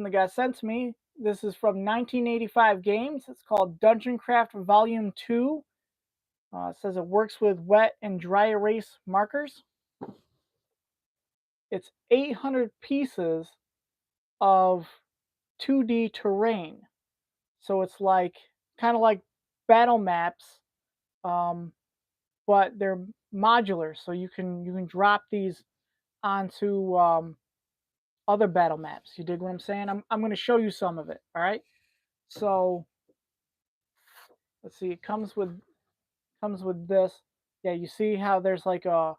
that got sent to me. This is from 1985 Games. It's called Dungeon Craft Volume 2. It says it works with wet and dry erase markers. It's 800 pieces of 2D terrain. So it's like kind of like battle maps, um, but they're modular. So you can drop these onto other battle maps. You dig what I'm saying? I'm going to show you some of it. All right. So let's see. It comes with this. Yeah, you see how there's like a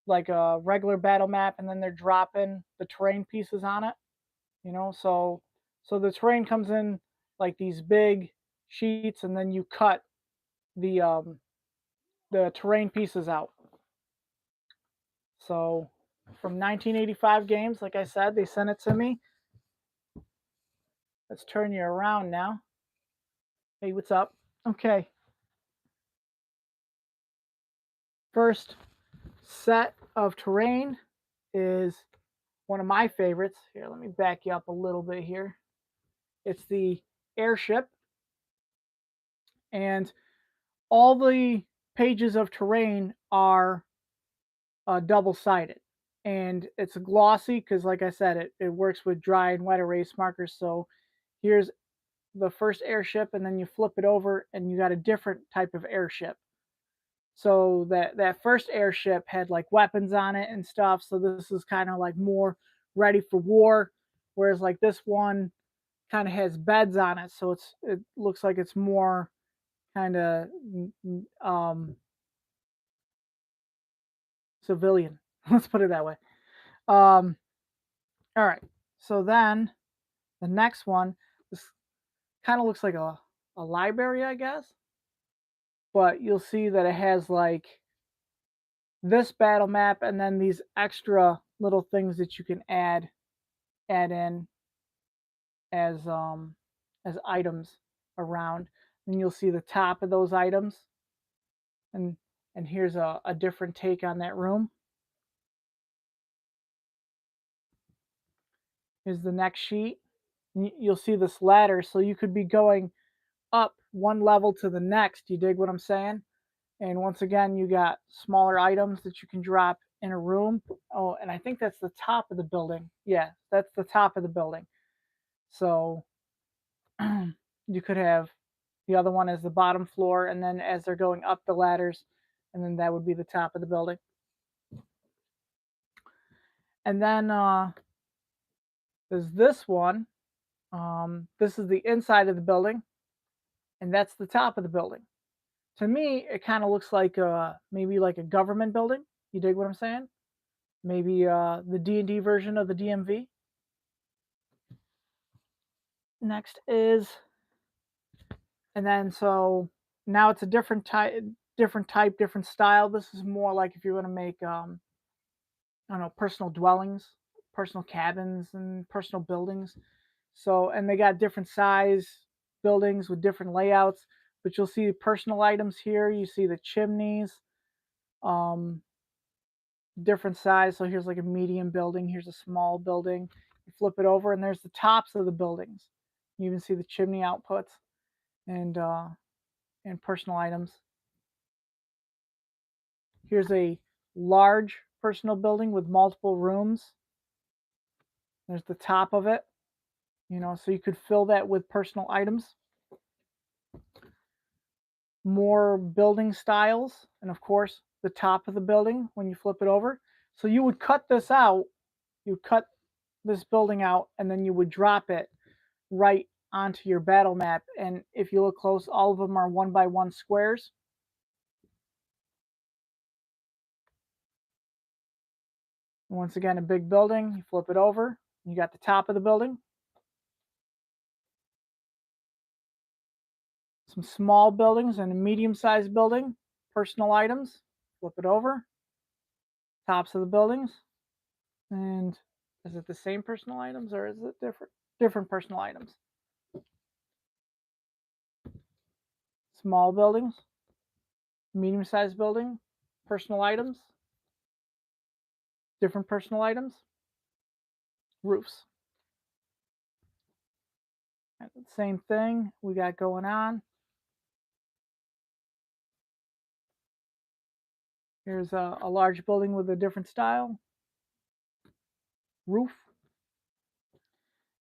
regular battle map, and then they're dropping the terrain pieces on it. So the terrain comes in like these big sheets, and then you cut the um the terrain pieces out. So from 1985 Games, like I said, they sent it to me. Let's turn you around now. Hey, what's up? Okay, first set of terrain is one of my favorites. Here, let me back you up a little bit here. It's the airship, and all the pages of terrain are double-sided, and it's glossy because, like I said, it works with dry and wet erase markers. So here's the first airship, and then you flip it over, and you got a different type of airship. So that first airship had like weapons on it and stuff. So this is kind of like more ready for war, whereas like this one kind of has beds on it, so it looks like it's more kind of civilian. Let's put it that way. Um, all right. So then the next one, this kind of looks like a library, I guess, but you'll see that it has like this battle map and then these extra little things that you can add in as as items around. Then you'll see the top of those items, and here's a different take on that room. Here's the next sheet. You'll see this ladder, so you could be going up one level to the next. You dig what I'm saying? And once again, you got smaller items that you can drop in a room. Oh, and I think that's the top of the building. Yeah, that's the top of the building. So you could have the other one as the bottom floor, and then as they're going up the ladders, and then that would be the top of the building. And then there's this one. This is the inside of the building, and that's the top of the building. To me, it kind of looks like maybe like a government building. You dig what I'm saying? Maybe the D&D version of the DMV. Next is, and then so now it's a different type, different style. This is more like if you're going to make I don't know, personal dwellings, personal cabins, and personal buildings. So, and they got different size buildings with different layouts. But you'll see personal items here. You see the chimneys, um, different size. So here's like a medium building. Here's a small building. You flip it over, and there's the tops of the buildings. You even see the chimney outputs and personal items. Here's a large personal building with multiple rooms. There's the top of it. So you could fill that with personal items. More building styles, and of course, the top of the building when you flip it over. So you would cut this out, you cut this building out, and then you would drop it right onto your battle map. And if you look close, all of them are 1 by 1 squares. Once again, a big building, you flip it over, you got the top of the building. Some small buildings and a medium-sized building, personal items, flip it over, tops of the buildings. And is it the same personal items or is it different personal items? Small buildings, medium-sized building, personal items, different personal items, roofs. Same thing we got going on. Here's a large building with a different style roof.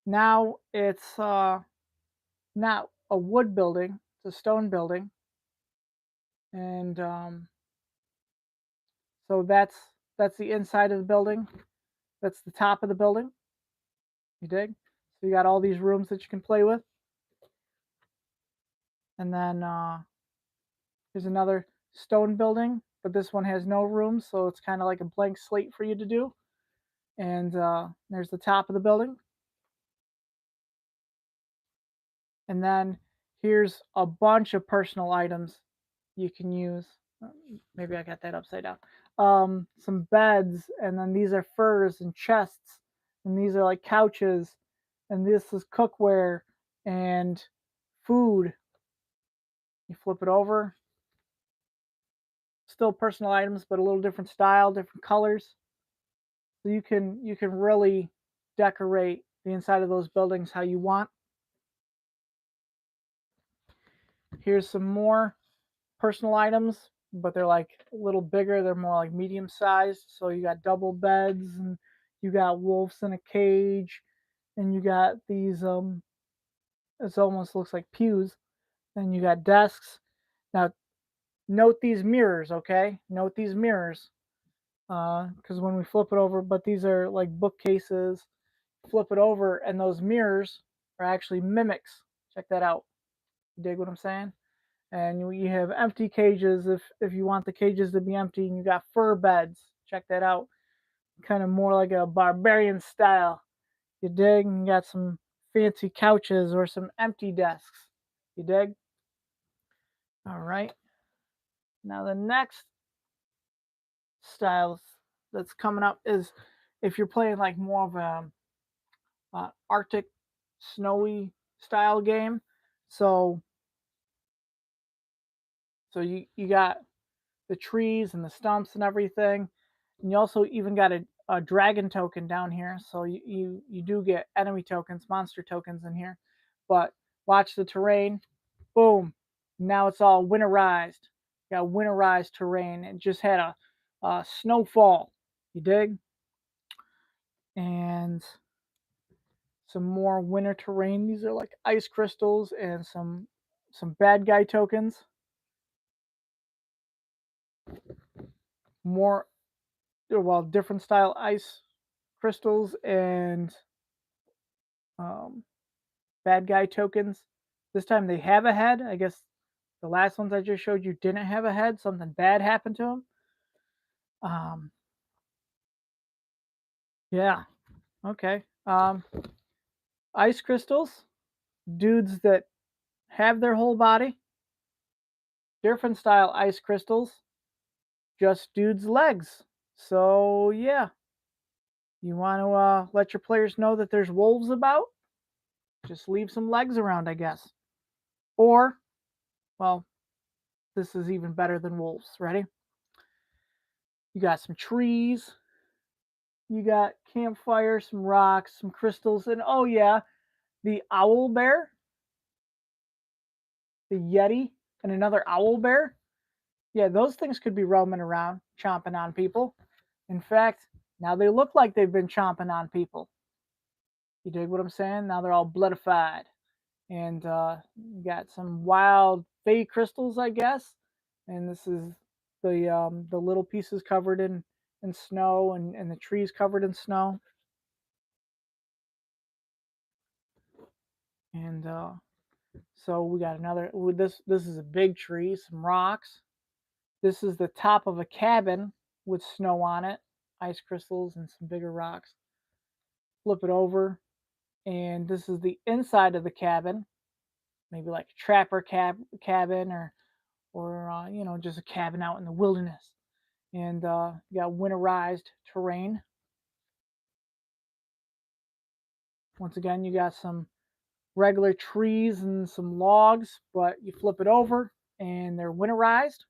Now it's not a wood building; it's a stone building, and so that's the inside of the building. That's the top of the building. You dig? So you got all these rooms that you can play with, and then there's another stone building, but this one has no rooms, so it's kind of like a blank slate for you to do. And there's the top of the building, and then here's a bunch of personal items you can use. Uh, Maybe I got that upside down. Some beds, and then these are furs and chests, and these are like couches, and this is cookware and food. You flip it over, still personal items, but a little different style, different colors. So you can really decorate the inside of those buildings how you want. Here's some more personal items, but they're like a little bigger. They're more like medium sized. So you got double beds, and you got wolves in a cage, and you got these it almost looks like pews. Then you got desks. Now note these mirrors, okay? Note these mirrors. Because when we flip it over, but these are like bookcases. Flip it over, and those mirrors are actually mimics. Check that out. You dig what I'm saying? And you have empty cages if you want the cages to be empty, and you got fur beds. Check that out. Kind of more like a barbarian style. You dig? And you got some fancy couches or some empty desks. You dig? All right. Now the next style that's coming up is if you're playing like more of a Arctic snowy style game. So you got the trees and the stumps and everything, and you also even got a dragon token down here. So you do get enemy tokens, monster tokens in here. But watch the terrain. Boom. Now it's all winterized. You got winterized terrain. It just had a snowfall. You dig? And some more winter terrain. These are like ice crystals and some bad guy tokens. More well, different style ice crystals and um, bad guy tokens. This time they have a head. I guess the last ones I just showed you didn't have a head. Something bad happened to them. Um, yeah. Okay. Ice crystals. Dudes that have their whole body. Different style ice crystals. Just dudes' legs. So yeah, you want to let your players know that there's wolves about? Just leave some legs around, I guess. Or, well, this is even better than wolves. Ready? You got some trees, you got campfire, some rocks, some crystals, and oh yeah, the owl bear, the yeti, and another owl bear. Yeah, those things could be roaming around, chomping on people. In fact, now they look like they've been chomping on people. You dig what I'm saying? Now they're all bloodified. And you got some wild fey crystals, I guess. And this is the little pieces covered in snow, and the trees covered in snow. And so we got another. This is a big tree, some rocks. This is the top of a cabin with snow on it, ice crystals, and some bigger rocks. Flip it over, and this is the inside of the cabin, maybe like a trapper cabin, or just a cabin out in the wilderness. And you got winterized terrain. Once again, you got some regular trees and some logs, but you flip it over and they're winterized.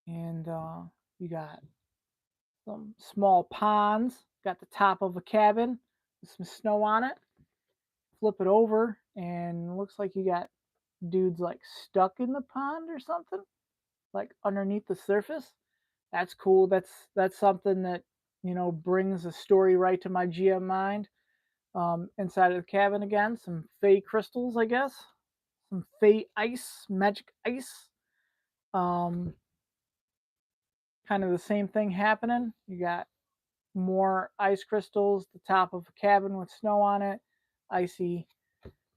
And you got some small ponds. Got the top of a cabin some snow on it. Flip it over, and it looks like you got dudes like stuck in the pond or something, like underneath the surface. That's cool. That's something that brings a story right to my GM mind. Inside of the cabin again, some Fey crystals, I guess, some Fey ice, magic ice. Um, Kind of the same thing happening. You got more ice crystals, the top of a cabin with snow on it, icy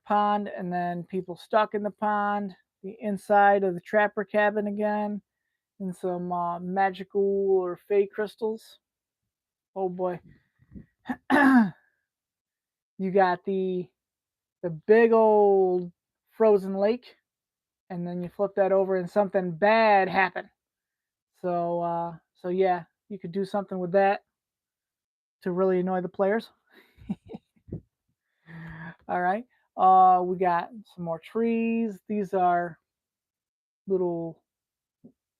pond, and then people stuck in the pond, the inside of the trapper cabin again, and some magical or Fey crystals. Oh boy. You got the big old frozen lake, and then you flip that over and something bad happened. So yeah, you could do something with that to really annoy the players. All right. We got some more trees. These are little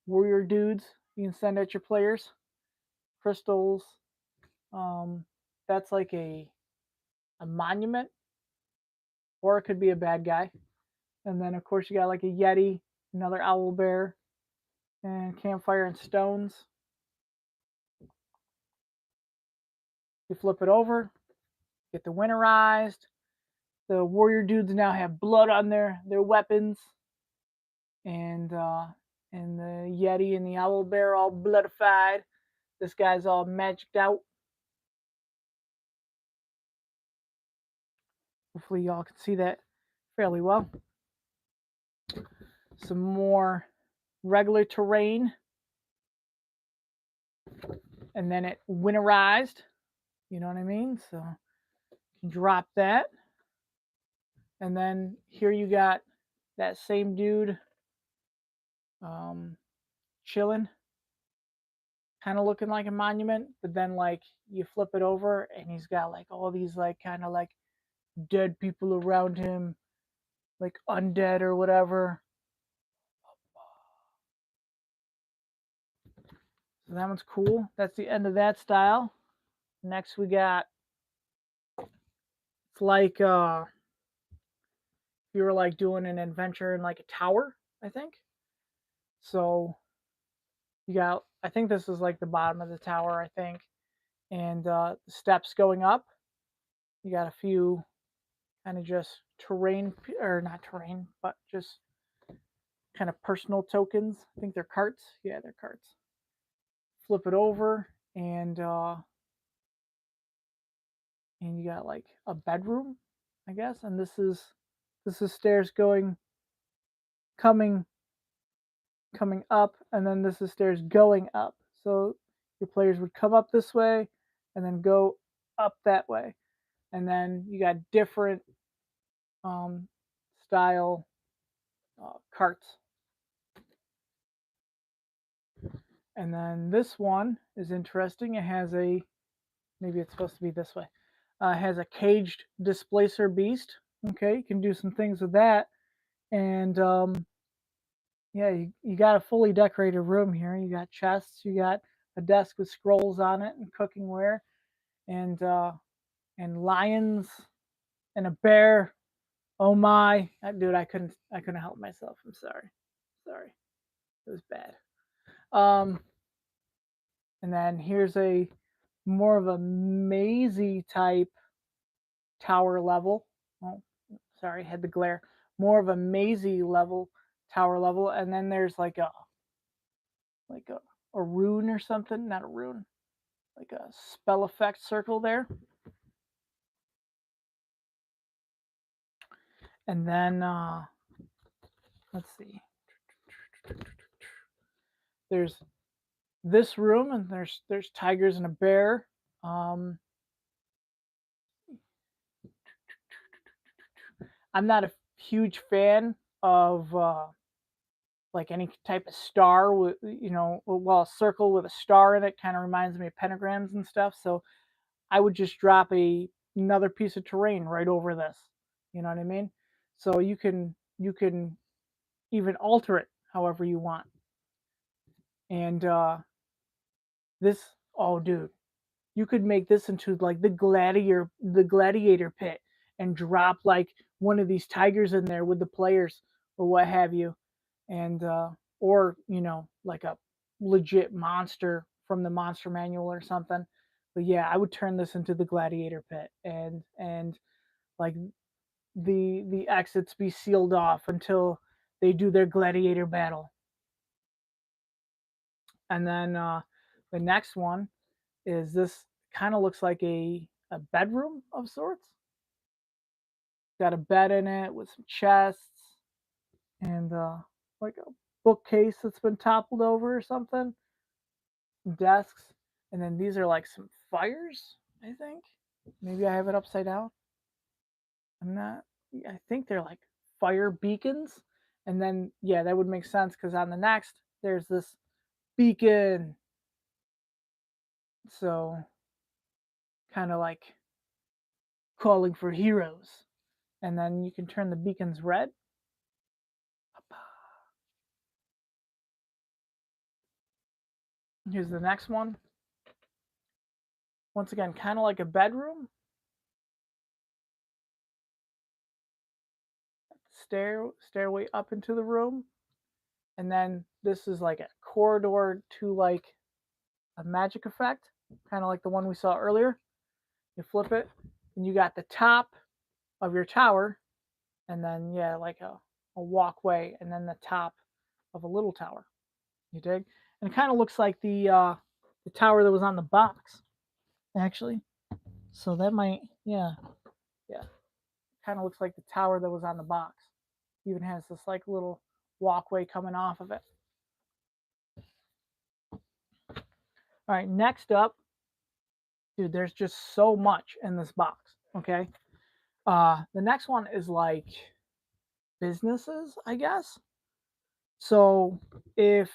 warrior dudes you can send at your players. Crystals. Um, that's like a monument, or it could be a bad guy. And then of course you got like a yeti, another owl bear, and campfire and stones. You flip it over, get the winterized. The warrior dudes now have blood on their weapons, and the yeti and the owl bear all bloodified. This guy's all magicked out. Hopefully y'all can see that fairly well. Some more regular terrain, and then it winterized. You know what I mean? So you can drop that. And then here you got that same dude chilling, kind of looking like a monument, but then like you flip it over and he's got like all these like kind of like dead people around him, like undead or whatever. So that one's cool. That's the end of that style. Next we got, it's like if you were like doing an adventure in like a tower, I think. So you got, I think this is like the bottom of the tower, I think, and the steps going up. You got a few kind of just terrain, or not terrain, but just kind of personal tokens. I think they're carts. Yeah, they're carts. Flip it over, and you got like a bedroom, I guess. And this is stairs coming coming up, and then this is stairs going up. So your players would come up this way and then go up that way. And then you got different um, style carts. And then this one is interesting. It has maybe it's supposed to be this way. Has a caged displacer beast. Okay, you can do some things with that. And yeah, you got a fully decorated room here. You got chests, you got a desk with scrolls on it and cookingware, and lions and a bear. Oh my, dude, I couldn't help myself. I'm sorry, it was bad. Um, and then here's a more of a mazy type tower level. Oh, sorry, had the glare. More of a mazy level tower level, and then there's like a rune or something, not a rune, like a spell effect circle there. And then let's see. There's this room, and there's tigers and a bear. Um, I'm not a huge fan of like any type of star with well, a circle with a star in it kind of reminds me of pentagrams and stuff. So I would just drop another piece of terrain right over this. You know what I mean? So you can even alter it however you want. And this, oh dude, you could make this into like the gladiator pit and drop like one of these tigers in there with the players or what have you, and or like a legit monster from the monster manual or something. But yeah, I would turn this into the gladiator pit, and like the exits be sealed off until they do their gladiator battle. And then the next one is this, kind of looks like a bedroom of sorts. Got a bed in it with some chests and like a bookcase that's been toppled over or something, desks, and then these are like some fires, I think. Maybe I have it upside down. I'm not, I think they're like fire beacons. And then, yeah, that would make sense because on the next, there's this beacon. So, kind of like calling for heroes. And then you can turn the beacons red. Here's the next one. Once again, kind of like a bedroom. Stairway up into the room. And then this is like a corridor to like a magic effect, kind of like the one we saw earlier. You flip it, and you got the top of your tower, and then yeah, like a walkway, and then the top of a little tower. You dig? And it kind of looks like the tower that was on the box, actually. So that might, yeah, kind of looks like the tower that was on the box. Even has this like little walkway coming off of it. All right, next up, dude, there's just so much in this box. Okay, the next one is like businesses, I guess. So if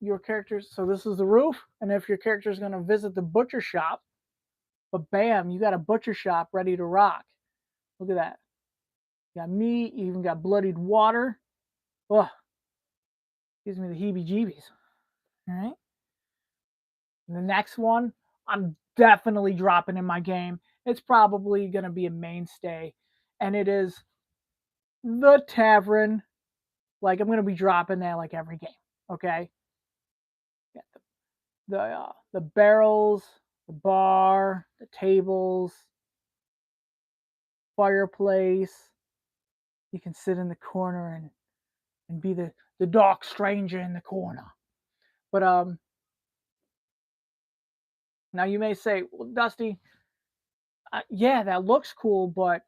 your characters, so this is the roof, and if your character is going to visit the butcher shop, but bam, you got a butcher shop ready to rock. Look at that. You got meat, you even got bloodied water. Oh, gives me the heebie jeebies. All right. And the next one, I'm definitely dropping in my game. It's probably going to be a mainstay, and it is the tavern. Like, I'm going to be dropping that like every game. Okay. Yeah, the barrels, the bar, the tables, fireplace. You can sit in the corner and be the dark stranger in the corner. But now you may say, well, Dusty, yeah, that looks cool, but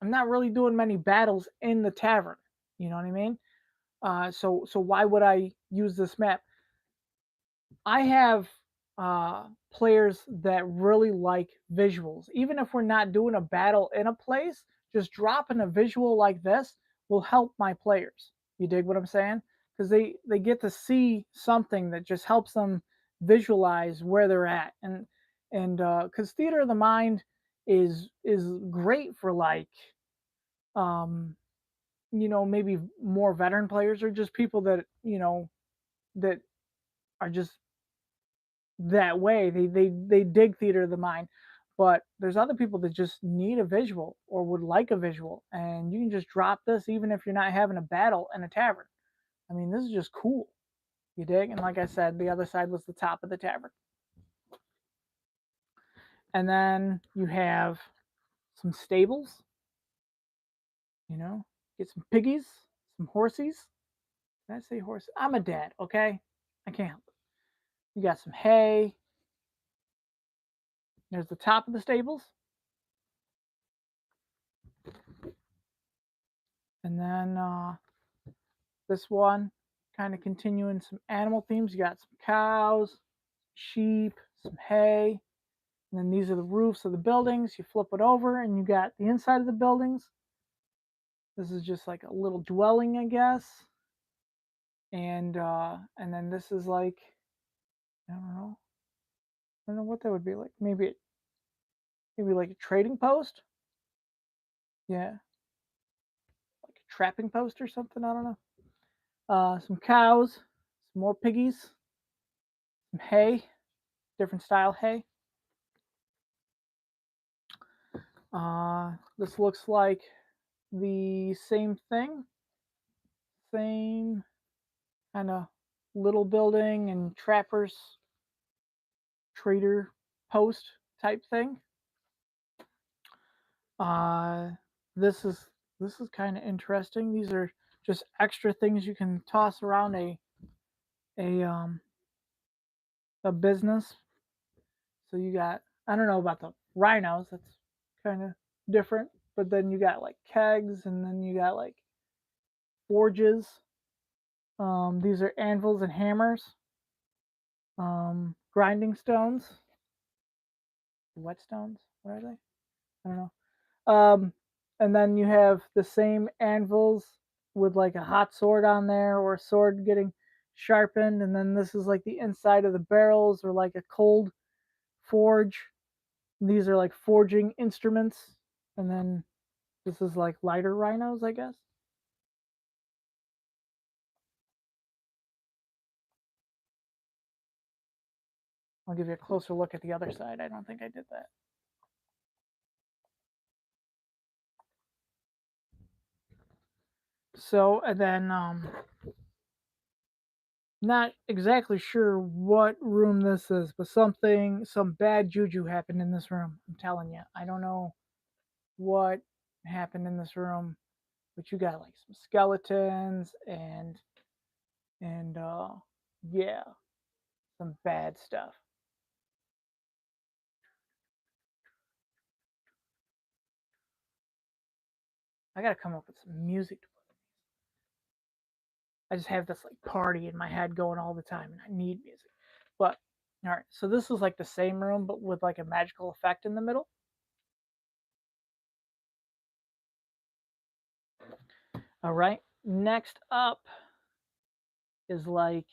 I'm not really doing many battles in the tavern. You know what I mean? So why would I use this map? I have players that really like visuals. Even if we're not doing a battle in a place, just dropping a visual like this will help my players. You dig what I'm saying? Because they get to see something that just helps them visualize where they're at, and because theater of the mind is great for like um maybe more veteran players or just people that that are just that way. They dig theater of the mind, but there's other people that just need a visual or would like a visual, and you can just drop this even if you're not having a battle in a tavern. I mean, this is just cool. You dig? And like I said, the other side was the top of the tavern, and then you have some stables. You know, get some piggies, some horsies. Did I say horse? I'm a dad, okay? I can't help it. You got some hay. There's the top of the stables. And then this one, kind of continuing some animal themes. You got some cows, sheep, some hay. And then these are the roofs of the buildings. You flip it over and you got the inside of the buildings. This is just like a little dwelling, I guess. And then this is like, I don't know. I don't know what that would be like. Maybe like a trading post. Yeah, like a trapping post or something. I don't know. Some cows, some more piggies, some hay, different style hay. This looks like the same thing, same kind of little building and trappers trader post type thing. Uh, this is this is kind of interesting. These are just extra things you can toss around a um a business. So you got, I don't know about the rhinos. That's kind of different. But then you got like kegs, and then you got like forges. These are anvils and hammers. Grinding stones, whetstones. What are they? I don't know. And then you have the same anvils with like a hot sword on there, or a sword getting sharpened. And then this is like the inside of the barrels, or like a cold forge. These are like forging instruments. And then this is like lighter rhinos, I guess. I'll give you a closer look at the other side. I don't think I did that. So, and then not exactly sure what room this is, but some bad juju happened in this room. I'm telling you, I don't know what happened in this room, but you got like some skeletons and yeah, some bad stuff. I gotta come up with some music to put. I just have this like party in my head going all the time, and I need music. But all right, so this is like the same room, but with like a magical effect in the middle. All right, next up is like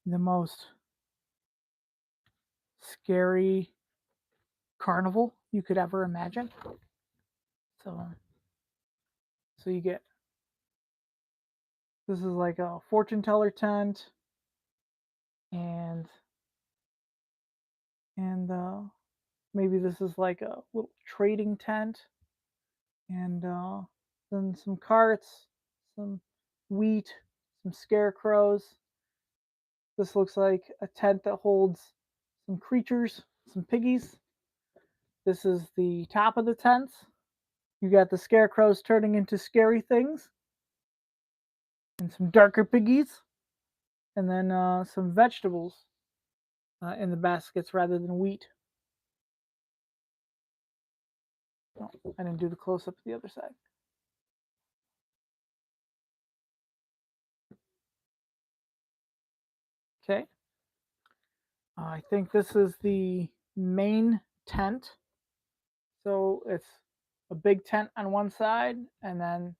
the most scary carnival you could ever imagine. So, so you get, this is like a fortune teller tent, and and maybe this is like a little trading tent, and then some carts, some wheat, some scarecrows. This looks like a tent that holds some creatures, some piggies. This is the top of the tent. You got the scarecrows turning into scary things, and some darker piggies, and then some vegetables in the baskets rather than wheat. Oh, I didn't do the close up of the other side. Okay. I think this is the main tent. So it's a big tent on one side, and then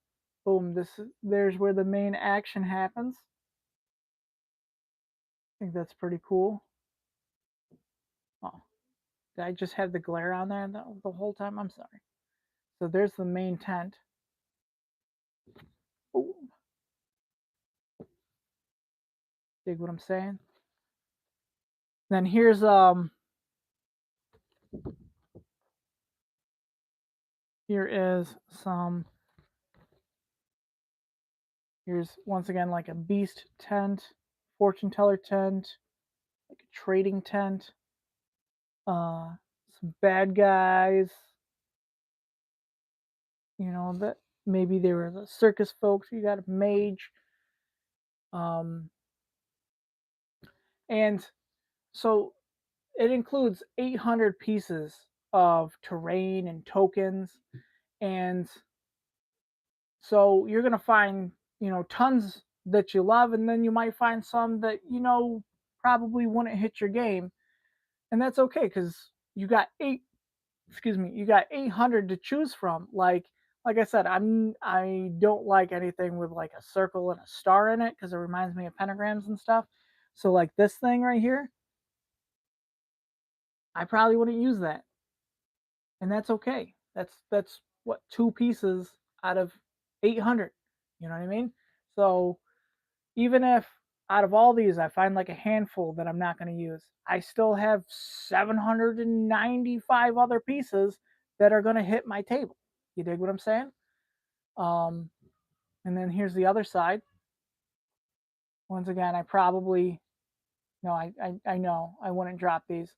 boom, there's where the main action happens. I think that's pretty cool. Oh, did I just have the glare on there the whole time? I'm sorry. So there's the main tent. Ooh, dig what I'm saying? Then here is some, here's once again like a beast tent, fortune teller tent, like a trading tent, uh some bad guys, that maybe they were the circus folks. You got a mage, um and so it includes 800 pieces of terrain and tokens. And so you're going to find, tons that you love, and then you might find some that, probably wouldn't hit your game. And that's okay, because you got you got 800 to choose from. Like I said, I don't like anything with like a circle and a star in it, because it reminds me of pentagrams and stuff. So like this thing right here, I probably wouldn't use that, and that's okay. That's what, two pieces out of 800. You know what I mean? So even if out of all these, I find like a handful that I'm not going to use. I still have 795 other pieces that are going to hit my table. You dig what I'm saying? Um, and then here's the other side. Once again, I probably, no, I know I wouldn't drop these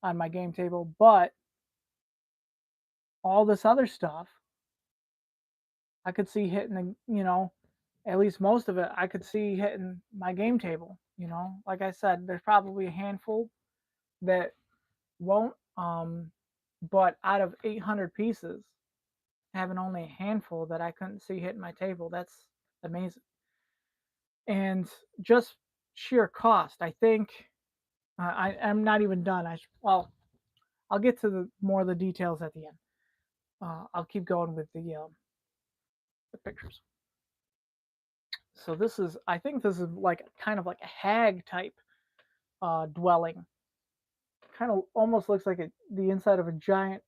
on my game table, but all this other stuff, I could see hitting at least most of it, I could see hitting my game table. Like I said, there's probably a handful that won't. But out of 800 pieces, having only a handful that I couldn't see hitting my table, that's amazing. And just sheer cost, I think I'm not even done. Well, I'll get to the more of the details at the end. I'll keep going with the pictures. So I think this is like kind of like a hag type dwelling. Kind of almost looks like the inside of a giant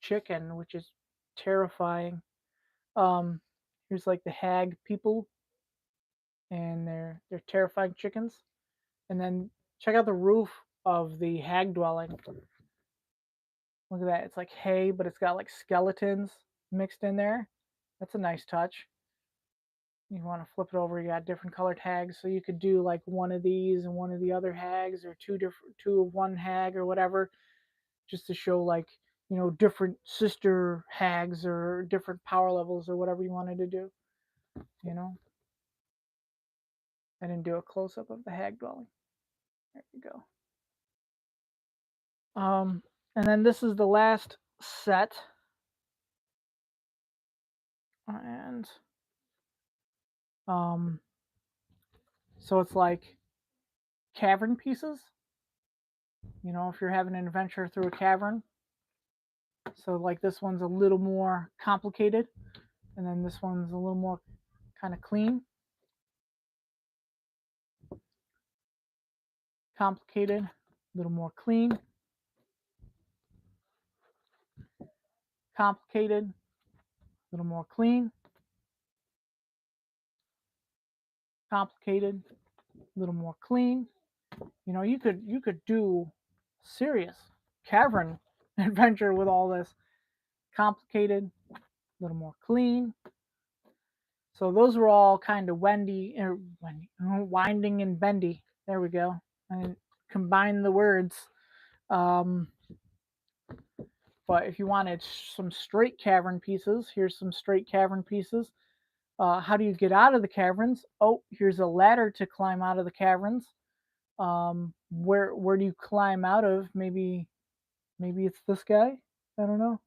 chicken, which is terrifying. Um, Here's like the hag people, and they're terrifying chickens. And then check out the roof of the hag dwelling. Look at that. It's like hay, but it's got like skeletons mixed in there. That's a nice touch. You want to flip it over, you got different colored hags, so you could do like one of these and one of the other hags, or two of one hag or whatever, just to show like different sister hags or different power levels or whatever you wanted to do. You know, I didn't do a close up of the hag dwelling. There you go. And then this is the last set, and um, so it's like cavern pieces. If you're having an adventure through a cavern, so like this one's a little more complicated, and then this one's a little more kind of clean. Complicated, a little more clean. Complicated, a little more clean. Complicated, a little more clean. You could do serious cavern adventure with all this. Complicated, a little more clean. So those were all kind of winding and bendy. There we go. And combine the words. Um, but if you wanted some straight cavern pieces, here's some straight cavern pieces. How do you get out of the caverns? Oh, here's a ladder to climb out of the caverns. Where do you climb out of? Maybe it's this guy. I don't know.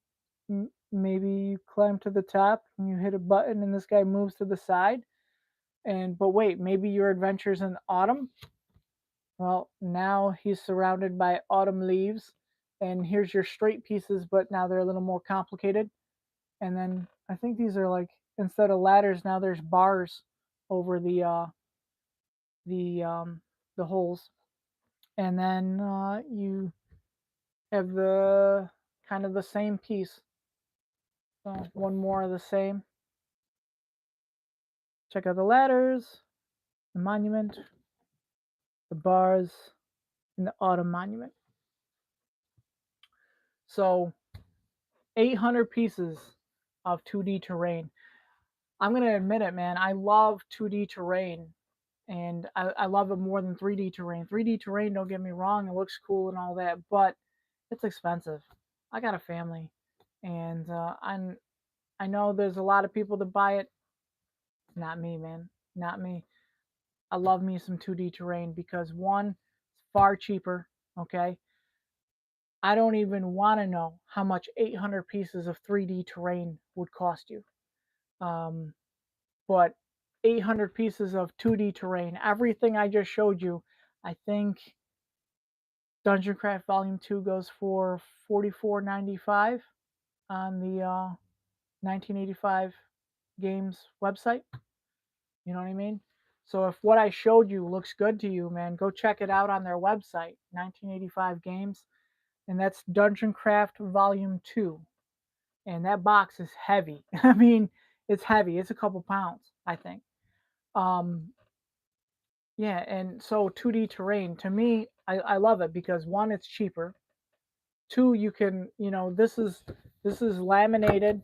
Maybe you climb to the top and you hit a button and this guy moves to the side. But wait, maybe your adventure's in autumn. Well, now he's surrounded by autumn leaves, and here's your straight pieces, but now they're a little more complicated. And then I think these are like, instead of ladders, now there's bars over the the holes, and then you have the kind of the same piece. So one more of the same. Check out the ladders, the monument, the bars, and the autumn monument. So 800 pieces of 2D terrain. I'm gonna admit it, man. I love 2D terrain, and I love it more than 3D terrain. 3D terrain, don't get me wrong, it looks cool and all that, but it's expensive. I got a family, and I know there's a lot of people that buy it. Not me, man. Not me. I love me some 2D terrain because one, it's far cheaper. Okay, I don't even want to know how much 800 pieces of 3D terrain would cost you. Um, but 800 pieces of 2D terrain, everything I just showed you, I think Dungeon Craft Volume 2 goes for $44.95 on the 1985 Games website. You know what I mean? So if what I showed you looks good to you, man, go check it out on their website, 1985 Games. And that's Dungeon Craft Volume 2. And that box is heavy. I mean, it's heavy. It's a couple pounds, I think. Um, Yeah, and so 2D terrain to me, I love it because one, it's cheaper. Two, you can, this is laminated.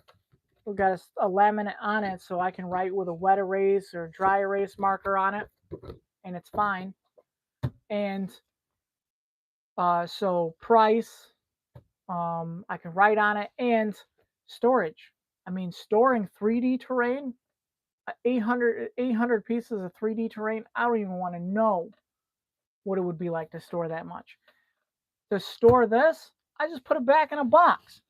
We've got a laminate on it, so I can write with a wet erase or dry erase marker on it, and it's fine. And so price, I can write on it, and storage. I mean, storing 3D terrain, 800 pieces of 3D terrain. I don't even want to know what it would be like to store that much. To store this, I just put it back in a box.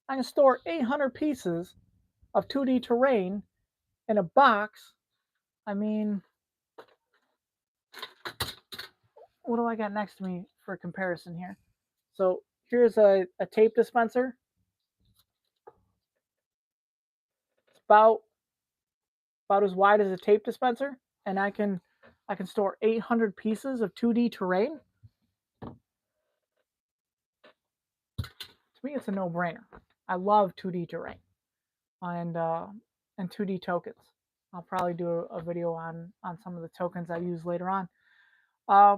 I can store 800 pieces of 2D terrain in a box. I mean, what do I got next to me for comparison here? So here's a tape dispenser. It's about as wide as a tape dispenser, and I can store 800 pieces of 2D terrain. To me, it's a no-brainer. I love 2D terrain and uh, and 2D tokens. I'll probably do a video on some of the tokens I use later on. Uh,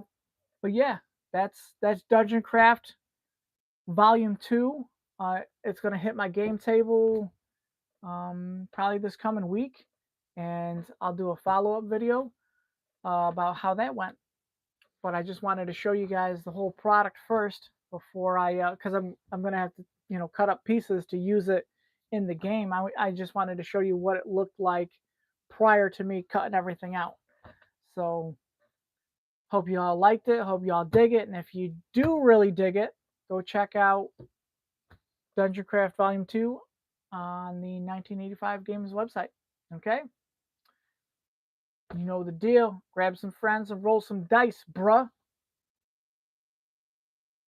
but yeah, that's Dungeon Craft Volume 2. It's gonna hit my game table probably this coming week, and I'll do a follow-up video about how that went. But I just wanted to show you guys the whole product first before because I'm gonna have to cut up pieces to use it in the game. I just wanted to show you what it looked like prior to me cutting everything out. So hope you all liked it. Hope you all dig it. And if you do really dig it, go check out Dungeon Craft Volume 2 on the 1985 Games website. Okay? You know the deal. Grab some friends and roll some dice, bruh.